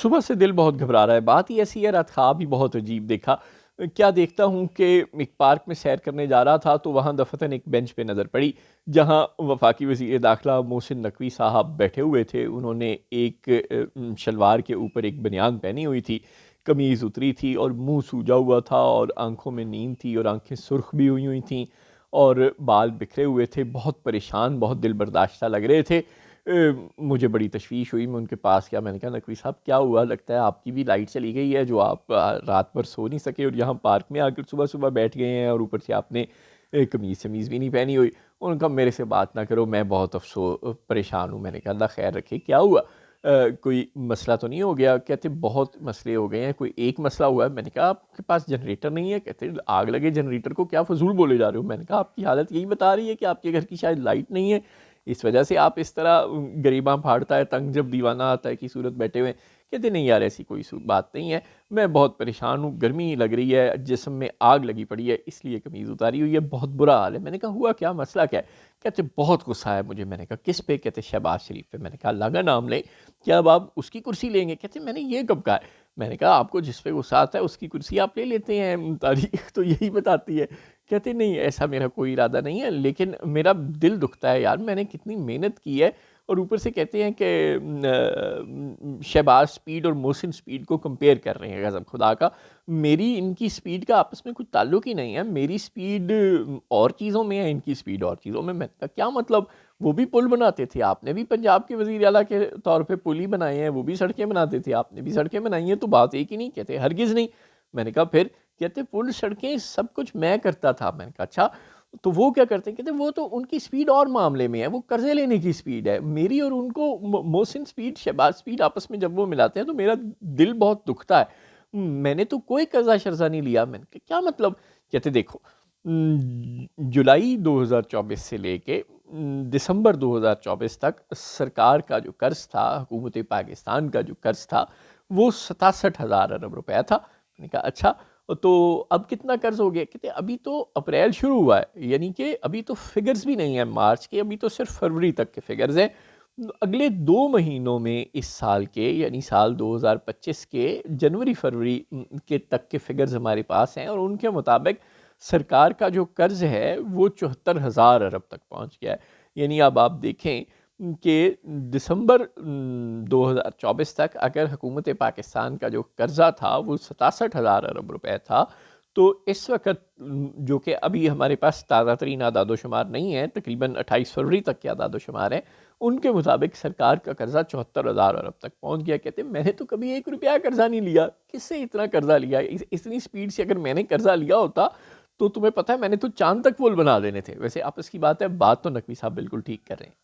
صبح سے دل بہت گھبرا رہا ہے، بات ہی ایسی ہے، رات خواب بھی بہت عجیب دیکھا۔ کیا دیکھتا ہوں کہ ایک پارک میں سیر کرنے جا رہا تھا تو وہاں دفتن ایک بینچ پہ نظر پڑی جہاں وفاقی وزیر داخلہ محسن نقوی صاحب بیٹھے ہوئے تھے۔ انہوں نے ایک شلوار کے اوپر ایک بنیان پہنی ہوئی تھی، قمیض اتری تھی اور منہ سوجا ہوا تھا اور آنکھوں میں نیند تھی اور آنکھیں سرخ بھی ہوئی تھیں اور بال بکھرے ہوئے تھے، بہت پریشان، بہت دل برداشتہ لگ رہے تھے۔ مجھے بڑی تشویش ہوئی، میں ان کے پاس گیا، میں نے کہا نقوی صاحب کیا ہوا؟ لگتا ہے آپ کی بھی لائٹ چلی گئی ہے جو آپ رات بھر سو نہیں سکے اور یہاں پارک میں آ کر صبح صبح بیٹھ گئے ہیں اور اوپر سے آپ نے قمیض شمیز بھی نہیں پہنی ہوئی۔ انہوں نے کہا میرے سے بات نہ کرو، میں بہت پریشان ہوں۔ میں نے کہا اللہ خیر رکھے، کیا ہوا؟ کوئی مسئلہ تو نہیں ہو گیا؟ کہتے بہت مسئلے ہو گئے ہیں، کوئی ایک مسئلہ ہوا ہے۔ میں نے کہا آپ کے پاس جنریٹر نہیں ہے؟ کہتے آگ لگے جنریٹر کو، کیا فضول بولے جا رہے ہو؟ میں نے کہا آپ کی حالت یہی بتا رہی ہے کہ آپ کے گھر کی شاید لائٹ نہیں ہے، اس وجہ سے آپ اس طرح گریباں پھاڑتا ہے تنگ جب دیوانہ آتا ہے کی صورت بیٹھے ہوئے ہیں۔ کہتے نہیں یار ایسی کوئی بات نہیں ہے، میں بہت پریشان ہوں، گرمی لگ رہی ہے، جسم میں آگ لگی پڑی ہے اس لیے قمیض اتاری ہوئی ہے، بہت برا حال ہے۔ میں نے کہا ہوا کیا، مسئلہ کیا ہے؟ کہتے بہت غصہ ہے مجھے۔ میں نے کہا کس پہ؟ کہتے شہباز شریف پہ۔ میں نے کہا اللہ کا نام لیں، کیا اب آپ اس کی کرسی لیں گے؟ کہتے میں نے یہ کب کہا ہے؟ میں نے کہا آپ کو جس پہ غصہ آتا ہے اس کی کرسی آپ لے لیتے ہیں، تاریخ تو یہی بتاتی ہے۔ کہتے نہیں ایسا میرا کوئی ارادہ نہیں ہے، لیکن میرا دل دکھتا ہے یار، میں نے کتنی محنت کی ہے۔ اور اوپر سے کہتے ہیں کہ شہباز سپیڈ اور محسن سپیڈ کو کمپیئر کر رہے ہیں، غضب خدا کا، میری ان کی سپیڈ کا آپس میں کوئی تعلق ہی نہیں ہے، میری سپیڈ اور چیزوں میں ہے، ان کی سپیڈ اور چیزوں میں۔ میں نے کہا کیا مطلب؟ وہ بھی پل بناتے تھے، آپ نے بھی پنجاب کے وزیر اعلیٰ کے طور پہ پل ہی بنائے ہیں، وہ بھی سڑکیں بناتے تھے، آپ نے بھی سڑکیں بنائی ہیں، تو بات ایک ہی نہیں؟ کہتے ہرگز نہیں۔ میں نے کہا پھر؟ کہتے پل سڑکیں سب کچھ میں کرتا تھا۔ میں نے کہا اچھا تو وہ کیا کرتے ہیں؟ کہتے وہ تو ان کی سپیڈ اور معاملے میں ہے، وہ قرضے لینے کی سپیڈ ہے، میری اور ان کو محسن سپیڈ شہباز سپیڈ آپس میں جب وہ ملاتے ہیں تو میرا دل بہت دکھتا ہے۔ میں نے تو کوئی قرضہ شرضہ نہیں لیا۔ میں نے کہا کیا مطلب؟ کہتے دیکھو جولائی 2024 سے لے کے دسمبر 2024 تک سرکار کا جو قرض تھا، حکومت پاکستان کا جو قرض تھا وہ 67,000 ارب روپے تھا۔ میں نے کہا اچھا تو اب کتنا قرض ہو گیا؟ کہتے ہیں ابھی تو اپریل شروع ہوا ہے، یعنی کہ ابھی تو فگرز بھی نہیں ہیں مارچ کے، ابھی تو صرف فروری تک کے فگرز ہیں۔ اگلے 2 مہینوں میں اس سال کے یعنی سال 2025 کے جنوری فروری کے تک کے فگرز ہمارے پاس ہیں، اور ان کے مطابق سرکار کا جو قرض ہے وہ 74,000 ارب تک پہنچ گیا ہے۔ یعنی اب آپ دیکھیں کہ دسمبر 2024 تک اگر حکومت پاکستان کا جو قرضہ تھا وہ 67,000 ارب روپے تھا، تو اس وقت جو کہ ابھی ہمارے پاس تازہ ترین اعداد و شمار نہیں ہیں، تقریباً 28 فروری تک کے اعداد و شمار ہیں، ان کے مطابق سرکار کا قرضہ 74,000 ارب تک پہنچ گیا۔ کہتے ہیں میں نے تو کبھی 1 روپیہ قرضہ نہیں لیا، کس سے اتنا قرضہ لیا؟ اتنی سپیڈ سے اگر میں نے قرضہ لیا ہوتا تو تمہیں پتہ ہے میں نے تو چاند تک پل بنا دینے تھے۔ ویسے آپس کی بات ہے، بات تو نقوی صاحب بالکل ٹھیک کر رہے ہیں۔